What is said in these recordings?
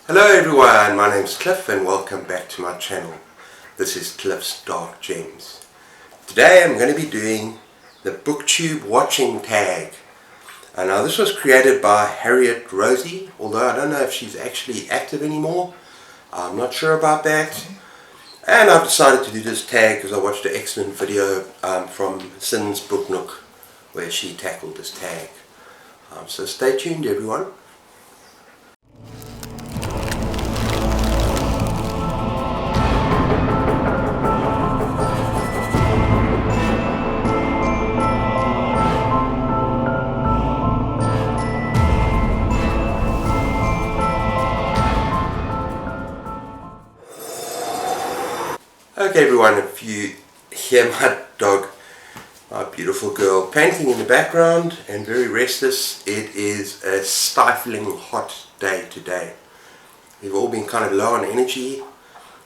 Hello everyone, my name's Cliff and welcome back to my channel. This is Cliff's Dark Gems. Today I'm going to be doing the Booktube watching tag. Now this was created by Rosie, although I don't know if she's actually active anymore. I'm not sure about that. And I've decided to do this tag because I watched an excellent video from Sin's Book Nook where she tackled this tag. So stay tuned everyone. Okay everyone, if you hear my dog, my beautiful girl, panting in the background and very restless, it is a stifling hot day today. We've all been kind of low on energy.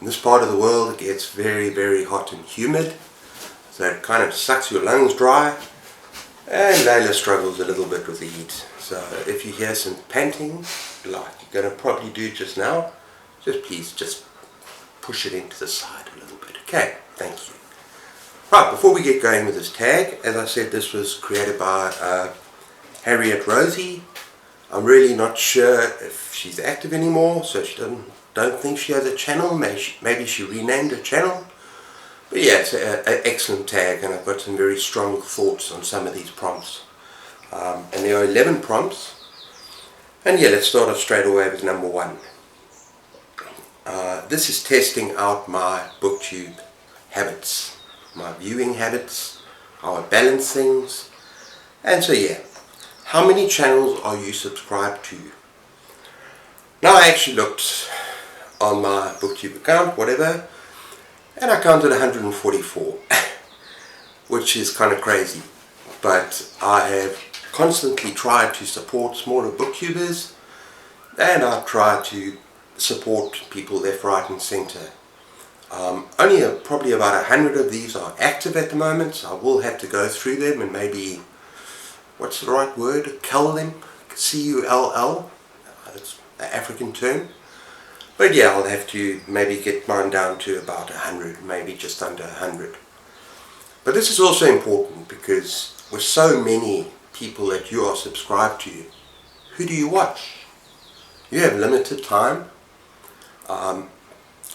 In this part of the world it gets very hot and humid, so it kind of sucks your lungs dry, and Layla struggles a little bit with the heat. So if you hear some panting, like you're going to probably do just now, please push it into the side a little bit. Okay, thank you. Right, before we get going with this tag, as I said, this was created by Rosie. I'm really not sure if she's active anymore, so she don't think she has a channel. Maybe she renamed her channel. But yeah, it's an excellent tag, and I've got some very strong thoughts on some of these prompts. And there are 11 prompts. And yeah, let's start off straight away with number 1. This is testing out my Booktube habits, my viewing habits, how I balance things. And so yeah, how many channels are you subscribed to? Now I actually looked on my Booktube account, whatever, and I counted 144, which is kind of crazy. But I have constantly tried to support smaller booktubers, and I've tried to support people left, right and centre. Only probably about 100 of these are active at the moment, so I will have to go through them and maybe, what's the right word, cull them, C-U-L-L, that's the African term. But yeah, I'll have to maybe get mine down to about 100, maybe just under 100. But this is also important because with so many people that you are subscribed to, who do you watch? You have limited time.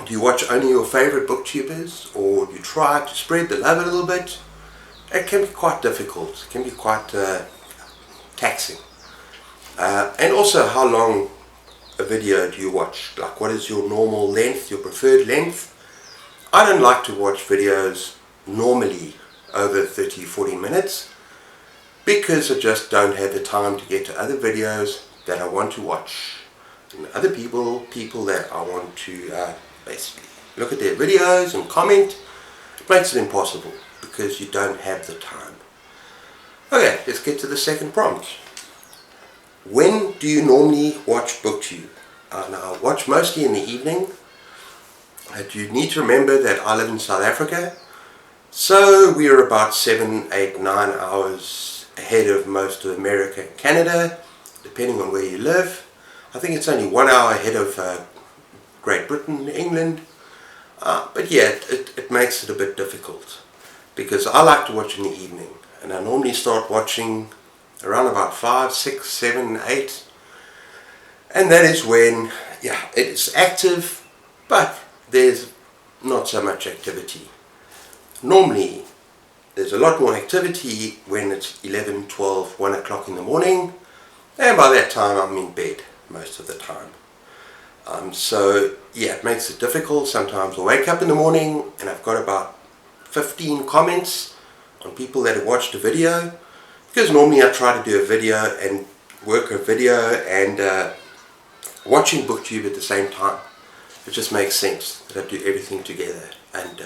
Do you watch only your favorite booktubers, or do you try to spread the love a little bit? It can be quite difficult, it can be quite taxing. And also, how long a video do you watch? Like, what is your normal length, your preferred length? I don't like to watch videos normally over 30-40 minutes because I just don't have the time to get to other videos that I want to watch. And other people that I want to basically look at their videos and comment. It makes it impossible because you don't have the time. Okay, let's get to the second prompt. When do you normally watch Booktube? Now I watch mostly in the evening. You need to remember that I live in South Africa, so we are about 7, 8, 9 hours ahead of most of America and Canada, depending on where you live. I think it's only 1 hour ahead of Great Britain, England. But yeah, it makes it a bit difficult because I like to watch in the evening, and I normally start watching around about 5, 6, 7, 8, and that is when, yeah, it's active, but there's not so much activity. Normally there's a lot more activity when it's 11, 12, 1 o'clock in the morning, and by that time I'm in bed most of the time. So yeah, it makes it difficult. Sometimes I wake up in the morning and I've got about 15 comments on people that have watched a video, because normally I try to do a video and work a video and watching Booktube at the same time. It just makes sense that I do everything together and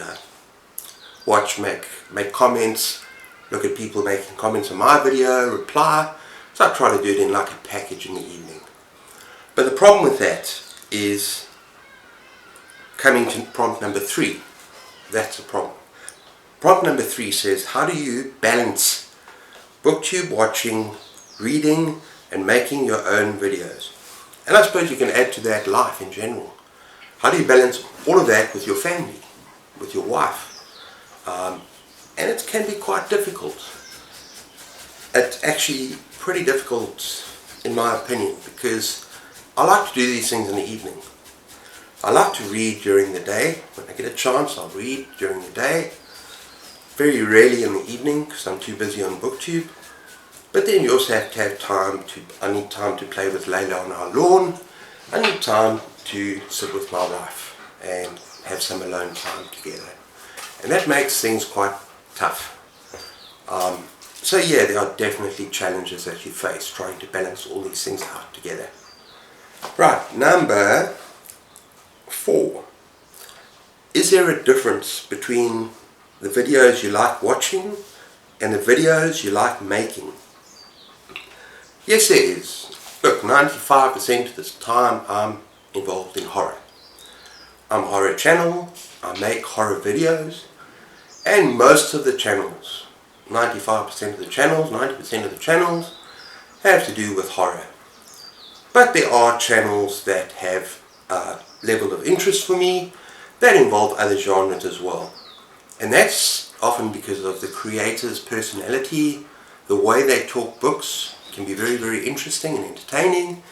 watch, make comments, look at people making comments on my video, reply. So I try to do it in like a package in the evening. But the problem with that is coming to prompt number 3. That's the problem. Prompt number 3 says, how do you balance Booktube watching, reading and making your own videos? And I suppose you can add to that life in general. How do you balance all of that with your family, with your wife? And it can be quite difficult. It's actually pretty difficult in my opinion, because I like to do these things in the evening. I like to read during the day. When I get a chance, I'll read during the day. Very rarely in the evening because I'm too busy on Booktube. But then you also have to have time I need time to play with Layla on our lawn. I need time to sit with my wife and have some alone time together. And that makes things quite tough. So yeah, there are definitely challenges that you face trying to balance all these things out together. Right, number 4. Is there a difference between the videos you like watching and the videos you like making? Yes, there is. Look, 95% of this time I'm involved in horror. I'm a horror channel, I make horror videos, and most of the channels, 95% of the channels, 90% of the channels have to do with horror. But there are channels that have a level of interest for me that involve other genres as well. And that's often because of the creator's personality, the way they talk books can be very, very interesting and entertaining.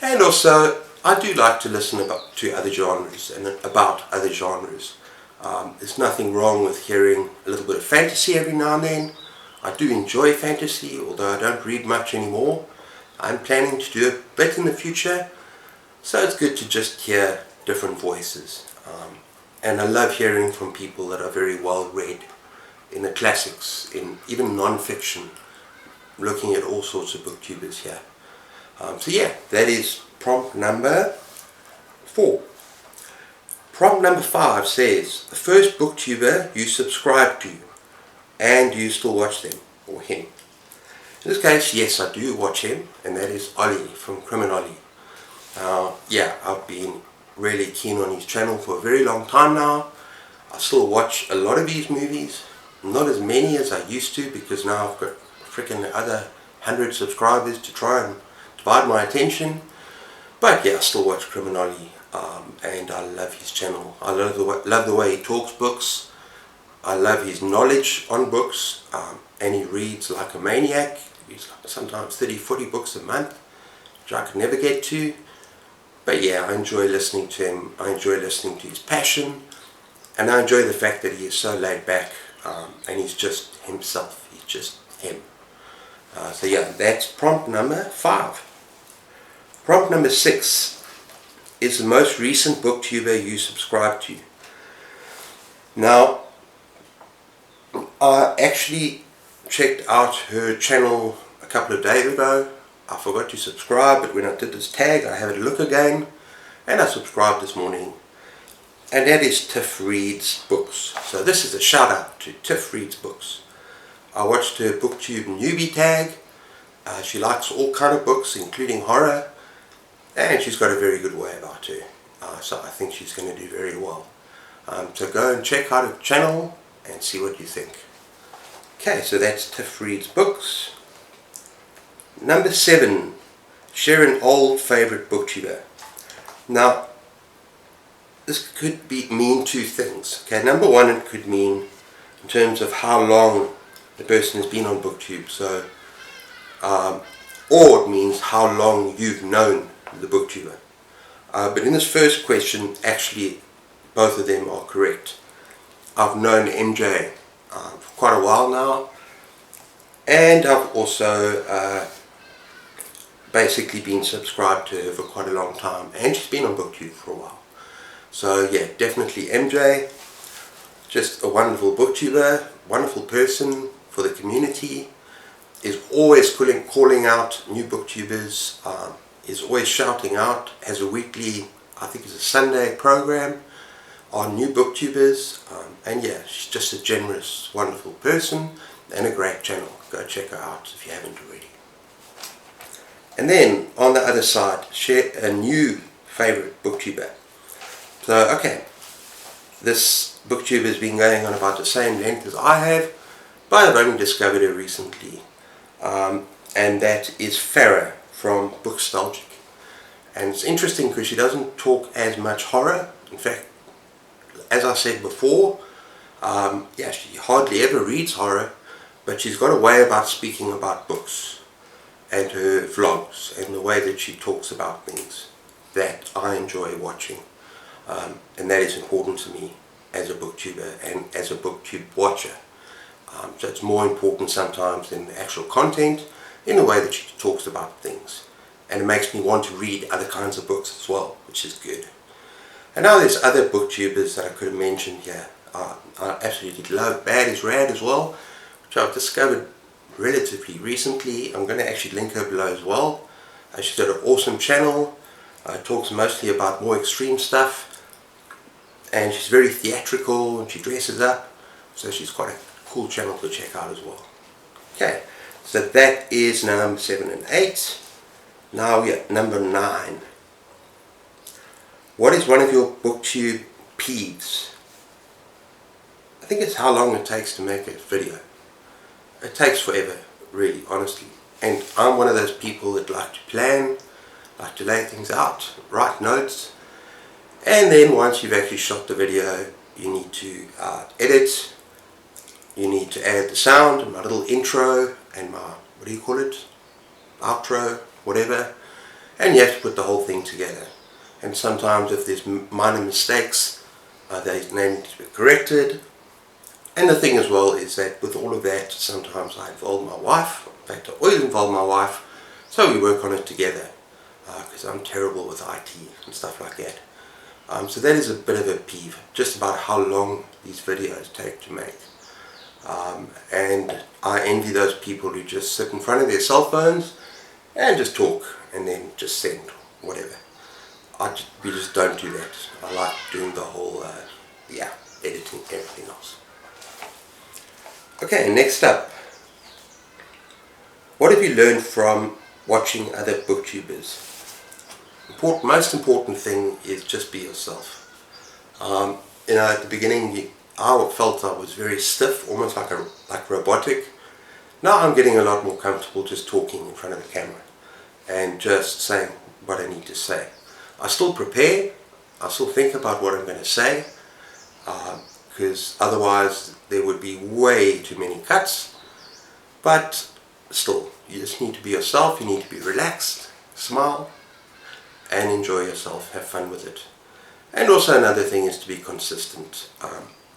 And also, I do like to listen to other genres and about other genres. There's nothing wrong with hearing a little bit of fantasy every now and then. I do enjoy fantasy, although I don't read much anymore. I'm planning to do a bit in the future, so it's good to just hear different voices. And I love hearing from people that are very well read in the classics, in even non-fiction, looking at all sorts of booktubers here. So yeah, that is prompt number 4. Prompt number 5 says, the first booktuber you subscribe to, and do you still watch them, or him? In this case, yes, I do watch him, and that is Ollie from Criminology. Yeah, I've been really keen on his channel for a very long time now. I still watch a lot of his movies, not as many as I used to, because now I've got freaking other 100 subscribers to try and divide my attention. But yeah, I still watch Criminology, and I love his channel. I love the way he talks books. I love his knowledge on books, and he reads like a maniac. He reads sometimes 30-40 books a month, which I could never get to. But yeah, I enjoy listening to him. I enjoy listening to his passion, and I enjoy the fact that he is so laid back, and he's just himself. He's just him. So yeah, that's prompt number 5. Prompt number 6 is the most recent booktuber you subscribe to. Now, I actually checked out her channel a couple of days ago. I forgot to subscribe, but when I did this tag, I had a look again, and I subscribed this morning. And that is Tiff Reads Books. So this is a shout out to Tiff Reads Books. I watched her Booktube newbie tag. She likes all kind of books, including horror, and she's got a very good way about her. So I think she's going to do very well. So go and check out her channel and see what you think. Okay, so that's Tiff Reads Books. Number 7, share an old favourite booktuber. Now, this could mean 2 things. Okay, number 1, it could mean in terms of how long the person has been on Booktube. So, or it means how long you've known the booktuber. But in this first question, actually, both of them are correct. I've known MJ for quite a while now, and I've also basically been subscribed to her for quite a long time, and she's been on Booktube for a while. So yeah, definitely MJ, just a wonderful booktuber, wonderful person for the community, is always calling out new booktubers, is always shouting out, has a weekly, I think it's a Sunday program on new booktubers, and yeah, she's just a generous, wonderful person and a great channel. Go check her out if you haven't already. And then on the other side, share a new favorite booktuber. So okay, this booktuber has been going on about the same length as I have, but I've only discovered her recently, and that is Farah from Bookstalgic. And it's interesting because she doesn't talk as much horror. In fact, as I said before, yeah, she hardly ever reads horror, but she's got a way about speaking about books and her vlogs and the way that she talks about things that I enjoy watching. And that is important to me as a booktuber and as a booktube watcher. So it's more important sometimes than the actual content in the way that she talks about things. And it makes me want to read other kinds of books as well, which is good. And now there's other booktubers that I could have mentioned here. I absolutely love Bad is Rad as well, which I've discovered relatively recently. I'm going to actually link her below as well. She's got an awesome channel. Talks mostly about more extreme stuff. And she's very theatrical and she dresses up. So she's quite a cool channel to check out as well. Okay, so that is number 7 and 8. Now we are number 9. What is one of your booktube peeves? I think it's how long it takes to make a video. It takes forever, really, honestly. And I'm one of those people that like to plan, like to lay things out, write notes. And then once you've actually shot the video, you need to edit. You need to add the sound and my little intro and my, what do you call it? Outro, whatever. And you have to put the whole thing together. And sometimes if there's minor mistakes, they need to be corrected. And the thing as well is that with all of that, sometimes I involve my wife. In fact, I always involve my wife. So we work on it together. Because I'm terrible with IT and stuff like that. So that is a bit of a peeve. Just about how long these videos take to make. And I envy those people who just sit in front of their cell phones and just talk and then just send whatever. We just don't do that. I like doing the whole, yeah, editing, everything else. Okay, next up. What have you learned from watching other booktubers? Most important thing is just be yourself. You know, at the beginning, I felt I was very stiff, almost like robotic. Now I'm getting a lot more comfortable just talking in front of the camera and just saying what I need to say. I still prepare, I still think about what I'm going to say, because otherwise there would be way too many cuts. But still, you just need to be yourself, you need to be relaxed, smile, and enjoy yourself, have fun with it. And also another thing is to be consistent.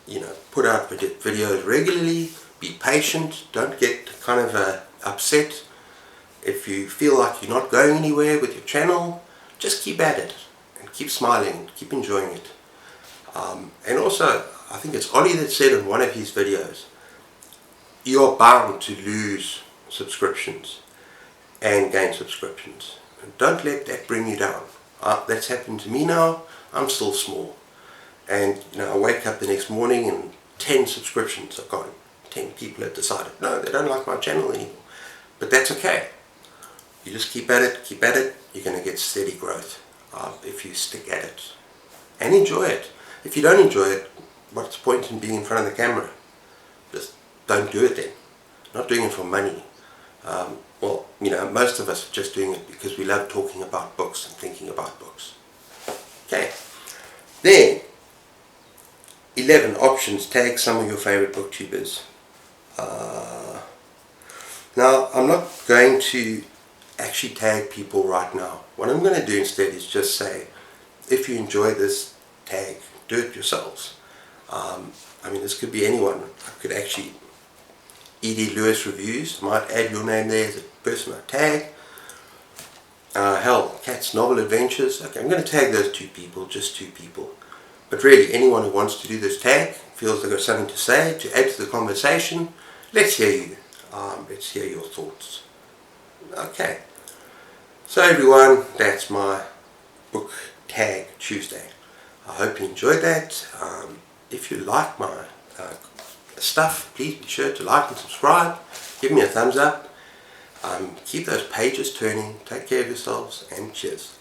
You know, put out videos regularly, be patient, don't get kind of upset. If you feel like you're not going anywhere with your channel, just keep at it and keep smiling, keep enjoying it. And also, I think it's Ollie that said in one of his videos, you're bound to lose subscriptions and gain subscriptions. And don't let that bring you down. That's happened to me now. I'm still small. And you know, I wake up the next morning and 10 subscriptions are gone. 10 people have decided, no, they don't like my channel anymore. But that's okay. You just keep at it, you're going to get steady growth if you stick at it. And enjoy it. If you don't enjoy it, what's the point in being in front of the camera? Just don't do it then. Not doing it for money. Well, you know, most of us are just doing it because we love talking about books and thinking about books. Okay. Then, 11 options. Tag some of your favorite booktubers. Now, I'm not going to actually tag people right now. What I'm going to do instead is just say, if you enjoy this tag, do it yourselves. I mean, this could be anyone. I could actually, E.D. Lewis Reviews, I might add your name there as a person I tag. Hell, Cat's Novel Adventures. Okay, I'm going to tag those 2 people, just 2 people. But really, anyone who wants to do this tag, feels they've got something to say, to add to the conversation, let's hear you. Let's hear your thoughts. Okay. So everyone, that's my book tag Tuesday. I hope you enjoyed that. If you like my stuff, please be sure to like and subscribe. Give me a thumbs up. Keep those pages turning. Take care of yourselves and cheers.